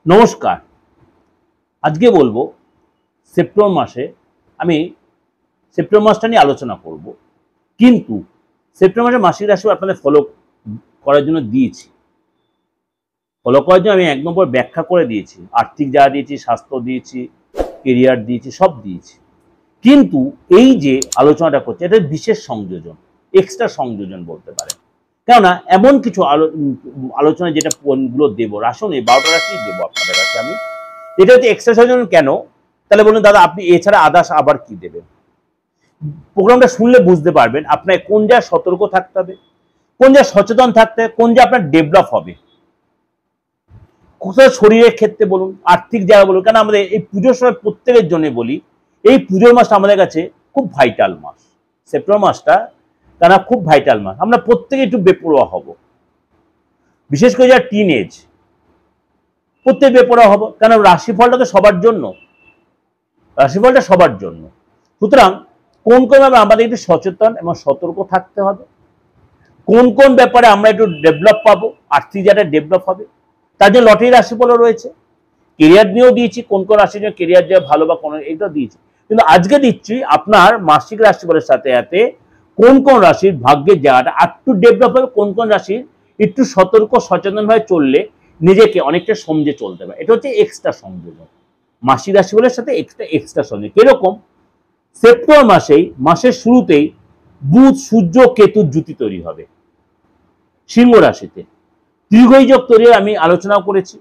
নমস্কার। আজকে বলবো সেপ্টেম্বর মাসে আমি সেপ্টেম্বর মাসটা নিয়ে আলোচনা করব। কিন্তু সেপ্টেম্বর মাসে মাসিক রাশি আপনাদের ফলো করার জন্য দিয়েছি। ফলো করার জন্য আমি ১ নম্বর ব্যাখ্যা করে দিয়েছি। আর্থিক যা দিয়েছি, স্বাস্থ্য দিয়েছি, কেরিয়ার দিয়েছি, সব দিয়েছি। কিন্তু এই যে আলোচনাটা করছি এটা বিশেষ সংযোজন, এক্সট্রা সংযোজন বলতে পারেন। কেননা এমন কিছু আলোচনা যেটা গুলো দেবো, রাশি নেই ১২টা রাশি দেবো আপনাদের কাছে আমি। এটা হচ্ছে এক্সট্রা সংযোজন কেন? তাহলে বলুন দাদা আপনি এছাড়া আদার্স আবার কি দেবেন? প্রোগ্রামটা শুনলে বুঝতে পারবেন আপনার কোন জায়গায় সতর্ক থাকতে হবে, কোন জায়গায় সচেতন থাকতে হবে, কোন জায়গায় আপনার ডেভেলপ হবে, কোথাও শরীরের ক্ষেত্রে বলুন, আর্থিক জায়গা বলুন। কেন আমাদের এই পুজোর সময় প্রত্যেকের জন্য বলি, এই পুজোর মাসটা আমাদের কাছে খুব ভাইটাল মাস। সেপ্টেম্বর মাসটা কেন খুব ভাইটাল মাস। আমরা প্রত্যেকে একটু বেপরোয়া হব, বিশেষ করে যারা টিন এজ, প্রত্যেক বেপরোয়া হব। কেন রাশিফলটা তো সবার জন্য, রাশিফলটা সবার জন্য। সুতরাং কোন কোন ব্যাপারে আমাদের একটু সচেতন এবং সতর্ক থাকতে হবে, কোন কোন ব্যাপারে আমরা একটু ডেভেলপ পাবো, আর্থিক জায়গাটা ডেভেলপ হবে, তার জন্য লটারি রাশিফলও রয়েছে। কেরিয়ার নিয়েও দিয়েছি, কোন কোন রাশির জন্য কেরিয়ার যা ভালো বা কোন, এটা দিয়েছি। কিন্তু আজকে দিচ্ছি আপনার মাসিক রাশিফলের সাথে সাথে কোন কোন রাশির ভাগ্যের জায়গাটা একটু ডেভেলপ হবে, কোন কোন রাশির একটু সতর্ক সচেতনভাবে চললে নিজেকে অনেকটা সমঝে চলতে পারে। এটা হচ্ছে এক্সট্রা সংযোজন, মাসিক রাশিফলের সাথে এক্সট্রা সংযোজন। কিরকম? সেপ্টেম্বর মাসেই, মাসের শুরুতেই বুধ সূর্য কেতুর জুতি তৈরি হবে সিংহ রাশিতে। দীর্ঘই যোগ তৈরি আমি আলোচনা করেছি।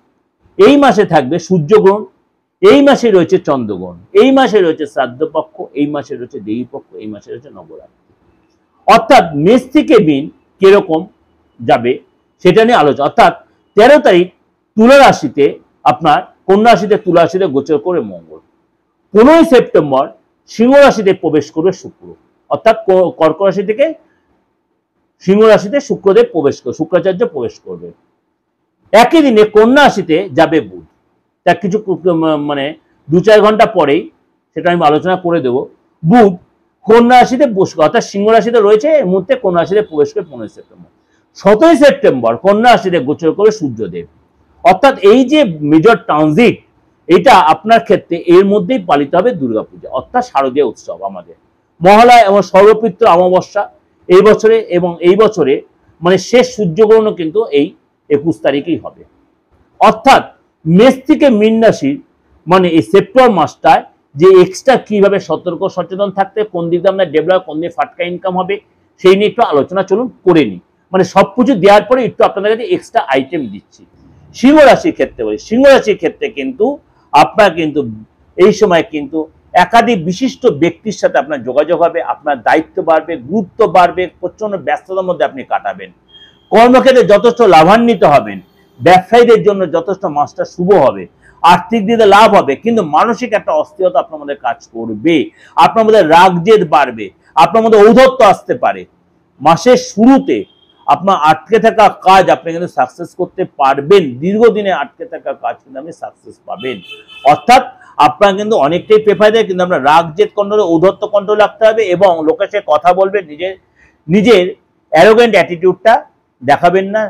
এই মাসে থাকবে সূর্যগ্রহণ, এই মাসে রয়েছে চন্দ্রগ্রহণ, এই মাসে রয়েছে শ্রাদ্ধপক্ষ, এই মাসে রয়েছে দেবীপক্ষ, এই মাসে রয়েছে নবরাত্রি। অর্থাৎ মেষ থেকে মিন কিরকম যাবে সেটা নিয়ে আলোচনা। অর্থাৎ ১৩ তারিখ তুলা রাশিতে, আপনার কন্যা রাশিতে, তুলা রাশিতে গোচর করে মঙ্গল। ১৫ই সেপ্টেম্বর সিংহ রাশিতে প্রবেশ করবে শুক্র। অর্থাৎ কর্ক রাশি থেকে সিংহ রাশিতে শুক্রদেব প্রবেশ করবে, শুক্রাচার্য প্রবেশ করবে। একই দিনে কন্যা রাশিতে যাবে বুধ। তার কিছু মানে ২-৪ ঘন্টা পরেই সেটা আমি আলোচনা করে দেব। বুধ কন্যা রাশিতে বসবে, অর্থাৎ সিংহ রাশিতে রয়েছে, এই মুহূর্তে কন্যা রাশিতে প্রবেশ করে ১৫ই সেপ্টেম্বর। ১৭ই সেপ্টেম্বর কন্যা রাশিতে গোচর করে সূর্যদেব। অর্থাৎ এই যে মেজর ট্রানজিট, এটা আপনার ক্ষেত্রে এর মধ্যেই পালিত হবে দুর্গাপূজা, অর্থাৎ শারদীয় উৎসব আমাদের মহালয়া এবং সর্বপিত্র অমাবস্যা এই বছরে, এবং এই বছরে মানে শেষ সূর্যগ্রহণও কিন্তু এই ২১ তারিখেই হবে। অর্থাৎ মেষ থেকে মীন রাশির মানে এই সেপ্টেম্বর মাসটায় যে এক্সট্রা কিভাবে সতর্ক সচেতন থাকতে, কোন দিকে আমরা ডেভেলপ, কোন দিকে ফাটকা ইনকাম হবে, সেই নিয়ে একটু আলোচনা চলুন করে নিই। মানে সবকিছু দেওয়ার পরে একটু আপনাদের কাছে এক্সট্রা আইটেম দিচ্ছি। সিংহ রাশির ক্ষেত্রে বলি, সিংহ রাশির ক্ষেত্রে কিন্তু আপনার কিন্তু এই সময় কিন্তু একাধিক বিশিষ্ট ব্যক্তির সাথে আপনার যোগাযোগ হবে, আপনার দায়িত্ব বাড়বে, গুরুত্ব বাড়বে, প্রচন্ড ব্যস্ততার মধ্যে আপনি কাটাবেন। কর্মক্ষেত্রে যথেষ্ট লাভান্বিত হবেন, ব্যবসায়ীদের জন্য যথেষ্ট মাসটা শুভ হবে, আর্থিক দিকে লাভ হবে। কিন্তু মানসিক একটা অস্থিরতা আপনার মধ্যে কাজ করবে, আপনার মধ্যে রাগ জেদ বাড়বে, আপনার মধ্যে ঔদ্ধত্য আসতে পারে। মাসের শুরুতে আপনার আটকে থাকা কাজ আপনি কিন্তু সাকসেস করতে পারবেন, দীর্ঘদিনে আটকে থাকা কাজ কিন্তু আপনি সাকসেস পাবেন। অর্থাৎ আপনার কিন্তু অনেকটাই প্রেফার দেয়, কিন্তু আপনার রাগ জেদ কন্ট্রোলে, ঔদ্ধত্য কন্ট্রোল রাখতে হবে, এবং লোকের সাথে কথা বলবেন, নিজের অ্যারোগেন্ট অ্যাটিটিউডটা দেখাবেন না,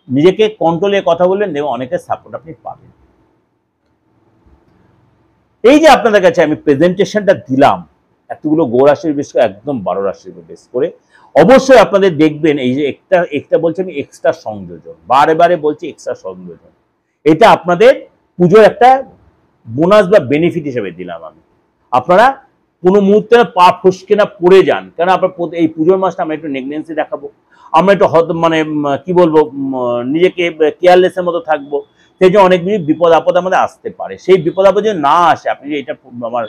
নিজেকে কন্ট্রোলে কথা বলবেন, এবং অনেকের সাপোর্ট আপনি পাবেন। এই যে আপনাদের কাছে আমি প্রেজেন্টেশনটা দিলাম এতগুলো গো রাশির বেশ করে, একদম ১২ রাশির বেশ করে, অবশ্যই আপনাদের দেখবেন এই যে একটা বলছি আমি এক্সট্রা সংযোজন, বারে বারে বলছি এক্সট্রা সংযোজন, এটা আপনাদের পুজোর একটা বোনাস বা বেনিফিট হিসেবে দিলাম আমি। আপনারা কোনো মুহূর্তে পা ফসকে না পড়ে যান, কারণ আপনার এই পুজোর মাসটা আমরা একটু নেগলেন্সি দেখাবো, আমরা একটু মানে কি বলবো, নিজেকে কেয়ারলেসের মতো থাকবো, সেই জন্য অনেক বিপদ আপদ আমাদের আসতে পারে। সেই বিপদ আপদ যদি না আসে, আপনি যে এটা আমার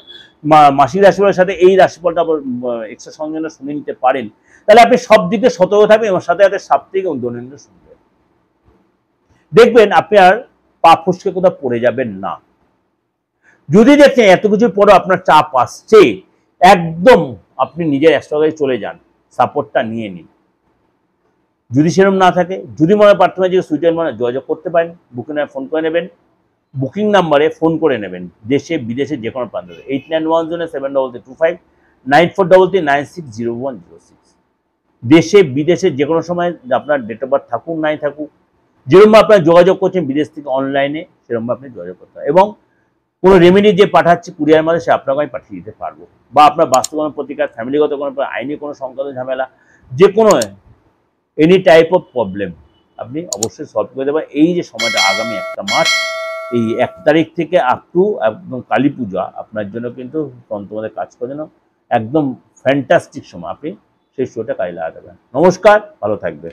মাসিক রাশিফলের সাথে এই রাশিফলটা এক্সট্রা সংযোজনটা শুনে নিতে পারেন, তাহলে আপনি সব দিকে সতর্ক থাকবেন, এবং সাথে সাথে সাপ্তাহিক এবং দৈনন্দিন শুনবেন, দেখবেন আপনি আর পা ফসকে কোথাও পড়ে যাবেন না। যদি দেখছেন এত কিছুর পরও আপনার চাপ আসছে, একদম আপনি নিজের অ্যাস্ট্রোলজি চলে যান, সাপোর্টটা নিয়ে নিন। যদি সেরকম না থাকে, যদি মনে প্রার্থনা যে সুইটের মনে যোগাযোগ করতে পারেন, বুকিং ফোন করে নেবেন, বুকিং নাম্বারে ফোন করে নেবেন, দেশে বিদেশে যে কোনো প্রান্ত, 89107225 9433960106। দেশে বিদেশে যে কোনো সময় আপনার ডেট অফ বার্থ থাকুক নাই থাকুক, যেরকম আপনারা যোগাযোগ করছেন বিদেশ থেকে অনলাইনে, সেরকম আপনি যোগাযোগ করতে হবে। এবং কোনো রেমেডি যে পাঠাচ্ছি কুরিয়ার মাধ্যমে, সে আপনাকে আমি পাঠিয়ে দিতে পারবো। বা আপনার বাস্তু কোনো প্রতিকার, ফ্যামিলিগত কোনো আইনি কোনো সংক্রান্ত ঝামেলা, যে কোনো এনি টাইপ অফ প্রবলেম আপনি অবশ্যই সলভ করে দেবেন। এই যে সময়টা আগামী একটা মাস, এই 1 তারিখ থেকে আপ টু একদম কালী পূজা আপনার জন্য কিন্তু তন্ত্রমদের কাজ করে জন্য একদম ফ্যান্টাস্টিক সময়। আপনি সেই শোটা কাজে লাগাতে পারেন। নমস্কার, ভালো থাকবে।